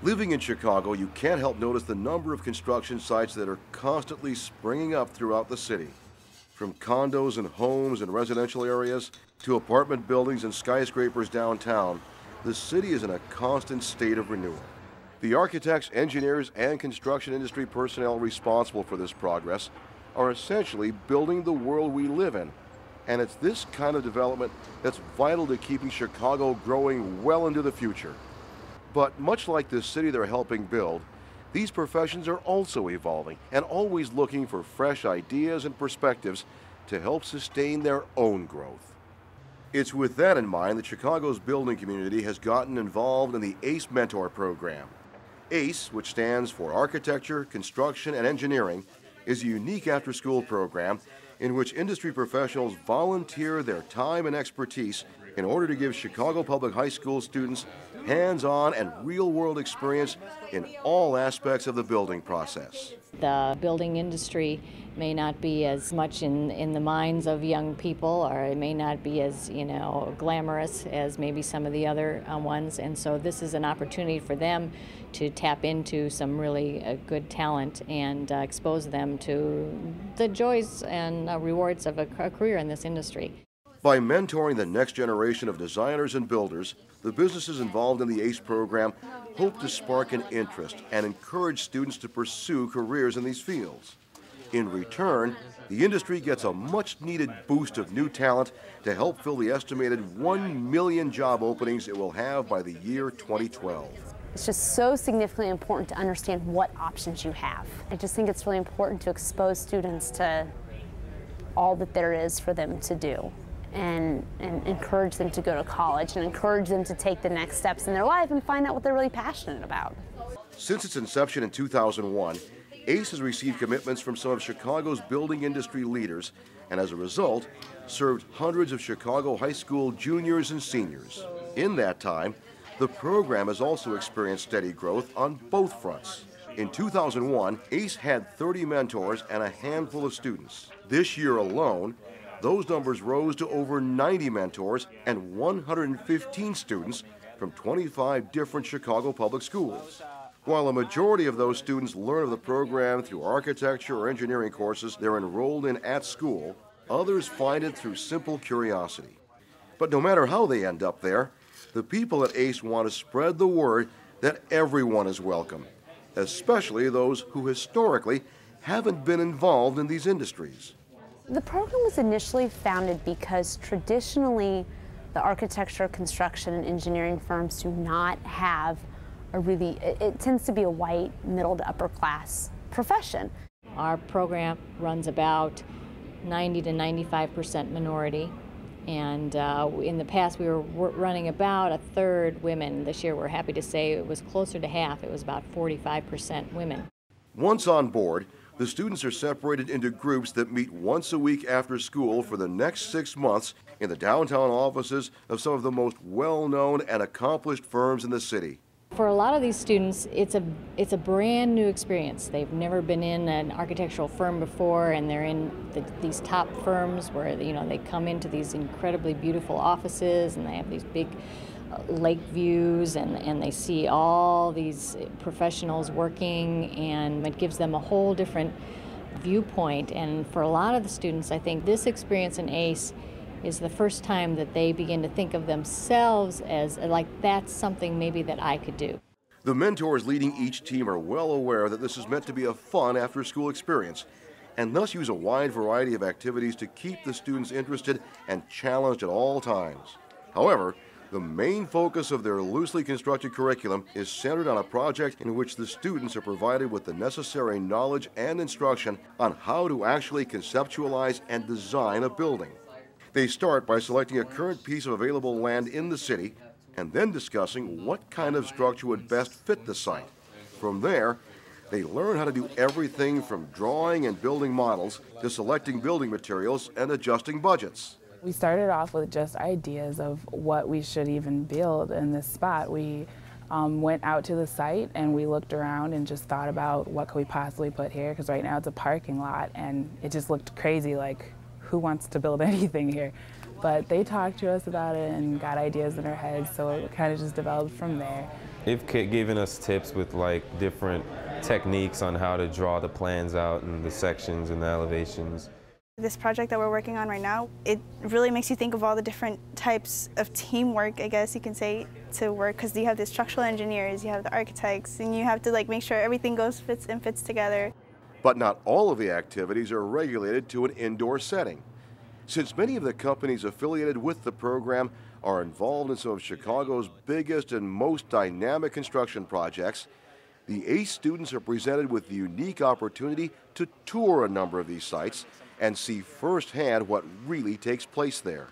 Living in Chicago, you can't help notice the number of construction sites that are constantly springing up throughout the city. From condos and homes and residential areas to apartment buildings and skyscrapers downtown, the city is in a constant state of renewal. The architects, engineers, and construction industry personnel responsible for this progress are essentially building the world we live in. And it's this kind of development that's vital to keeping Chicago growing well into the future. But much like the city they're helping build, these professions are also evolving and always looking for fresh ideas and perspectives to help sustain their own growth. It's with that in mind that Chicago's building community has gotten involved in the ACE Mentor program. ACE, which stands for Architecture, Construction, and Engineering, is a unique after-school program in which industry professionals volunteer their time and expertise in order to give Chicago Public High School students hands-on and real-world experience in all aspects of the building process. The building industry may not be as much in the minds of young people, or it may not be as, glamorous as maybe some of the other ones, and so this is an opportunity for them to tap into some really good talent and expose them to the joys and rewards of a career in this industry. By mentoring the next generation of designers and builders, the businesses involved in the ACE program hope to spark an interest and encourage students to pursue careers in these fields. In return, the industry gets a much-needed boost of new talent to help fill the estimated 1 million job openings it will have by the year 2012. It's just so significantly important to understand what options you have. I just think it's really important to expose students to all that there is for them to do. And encourage them to go to college and encourage them to take the next steps in their life and find out what they're really passionate about. Since its inception in 2001, ACE has received commitments from some of Chicago's building industry leaders and as a result served hundreds of Chicago high school juniors and seniors. In that time, the program has also experienced steady growth on both fronts. In 2001, ACE had 30 mentors and a handful of students. This year alone, those numbers rose to over 90 mentors and 115 students from 25 different Chicago public schools. While a majority of those students learn of the program through architecture or engineering courses they're enrolled in at school, others find it through simple curiosity. But no matter how they end up there, the people at ACE want to spread the word that everyone is welcome, especially those who historically haven't been involved in these industries. The program was initially founded because traditionally the architecture, construction, and engineering firms do not have it tends to be a white, middle to upper class profession. Our program runs about 90 to 95% minority, and in the past we were running about a third women. This year we're happy to say it was closer to half. It was about 45% women. Once on board, the students are separated into groups that meet once a week after school for the next 6 months in the downtown offices of some of the most well-known and accomplished firms in the city. For a lot of these students, it's a brand new experience. They've never been in an architectural firm before, and they're in these top firms where they come into these incredibly beautiful offices, and they have these big lake views, and they see all these professionals working, and it gives them a whole different viewpoint. And for a lot of the students, I think this experience in ACE is the first time that they begin to think of themselves as like that's something maybe that I could do. The mentors leading each team are well aware that this is meant to be a fun after-school experience and thus use a wide variety of activities to keep the students interested and challenged at all times. However, the main focus of their loosely constructed curriculum is centered on a project in which the students are provided with the necessary knowledge and instruction on how to actually conceptualize and design a building. They start by selecting a current piece of available land in the city and then discussing what kind of structure would best fit the site. From there, they learn how to do everything from drawing and building models to selecting building materials and adjusting budgets. We started off with just ideas of what we should even build in this spot. We went out to the site and we looked around and just thought about what could we possibly put here, because right now it's a parking lot and it just looked crazy, like who wants to build anything here? But they talked to us about it and got ideas in our heads, so it kind of just developed from there. They've given us tips with like different techniques on how to draw the plans out and the sections and the elevations. This project that we're working on right now, it really makes you think of all the different types of teamwork, I guess you can say, to work, because you have the structural engineers, you have the architects, and you have to like make sure everything fits together. But not all of the activities are regulated to an indoor setting. Since many of the companies affiliated with the program are involved in some of Chicago's biggest and most dynamic construction projects, the ACE students are presented with the unique opportunity to tour a number of these sites and see firsthand what really takes place there.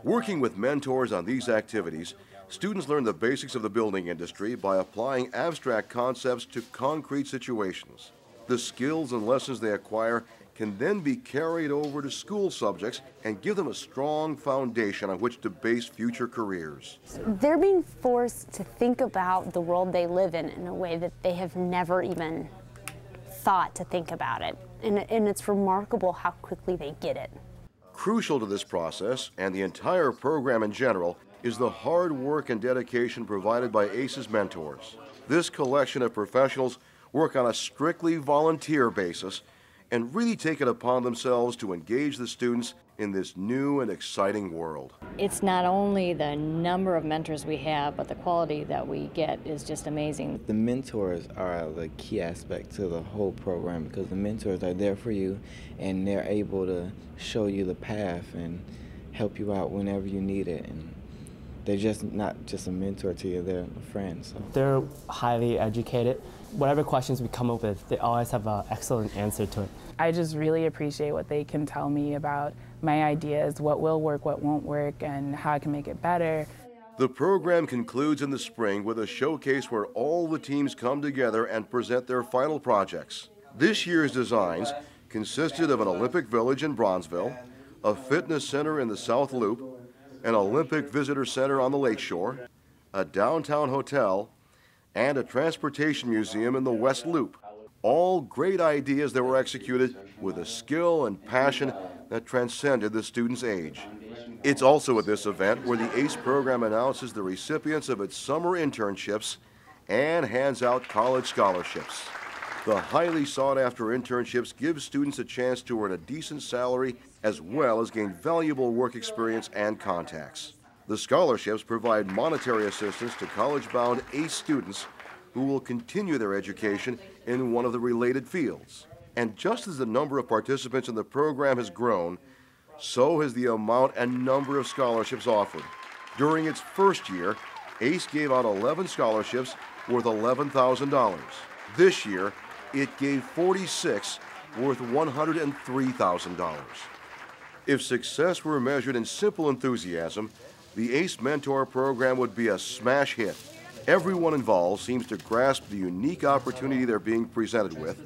Working with mentors on these activities, students learn the basics of the building industry by applying abstract concepts to concrete situations. The skills and lessons they acquire can then be carried over to school subjects and give them a strong foundation on which to base future careers. They're being forced to think about the world they live in a way that they have never even thought to think about it. And it's remarkable how quickly they get it. Crucial to this process, and the entire program in general, is the hard work and dedication provided by ACE's mentors. This collection of professionals work on a strictly volunteer basis and really take it upon themselves to engage the students in this new and exciting world. It's not only the number of mentors we have, but the quality that we get is just amazing. The mentors are the key aspect to the whole program, because the mentors are there for you and they're able to show you the path and help you out whenever you need it. And they're just not just a mentor to you, they're a friend. So. They're highly educated. Whatever questions we come up with, they always have an excellent answer to it. I just really appreciate what they can tell me about my ideas, what will work, what won't work, and how I can make it better. The program concludes in the spring with a showcase where all the teams come together and present their final projects. This year's designs consisted of an Olympic Village in Bronzeville, a fitness center in the South Loop, an Olympic Visitor Center on the Lakeshore, a downtown hotel, and a transportation museum in the West Loop. All great ideas that were executed with a skill and passion that transcended the student's age. It's also at this event where the ACE program announces the recipients of its summer internships and hands out college scholarships. The highly sought-after internships give students a chance to earn a decent salary as well as gain valuable work experience and contacts. The scholarships provide monetary assistance to college-bound ACE students who will continue their education in one of the related fields. And just as the number of participants in the program has grown, so has the amount and number of scholarships offered. During its first year, ACE gave out 11 scholarships worth $11,000. This year, it gave 46 worth $103,000. If success were measured in simple enthusiasm, the ACE Mentor program would be a smash hit. Everyone involved seems to grasp the unique opportunity they're being presented with,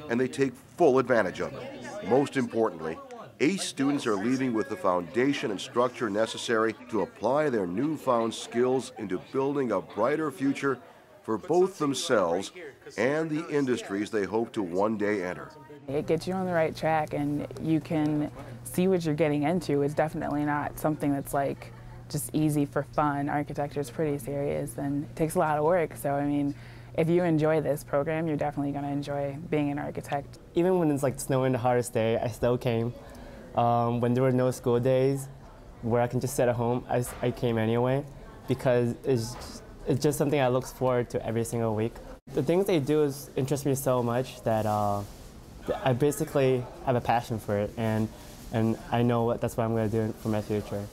and they take full advantage of it. Most importantly, ACE students are leaving with the foundation and structure necessary to apply their newfound skills into building a brighter future for both themselves and the industries they hope to one day enter. It gets you on the right track and you can see what you're getting into. It's definitely not something that's like just easy for fun. Architecture is pretty serious and it takes a lot of work. So I mean, if you enjoy this program, you're definitely going to enjoy being an architect. Even when it's like snowing the hardest day, I still came. When there were no school days where I can just sit at home, I came anyway because it's just something I look forward to every single week. The things they do interest me so much that I basically have a passion for it, and I know that's what I'm going to do for my future.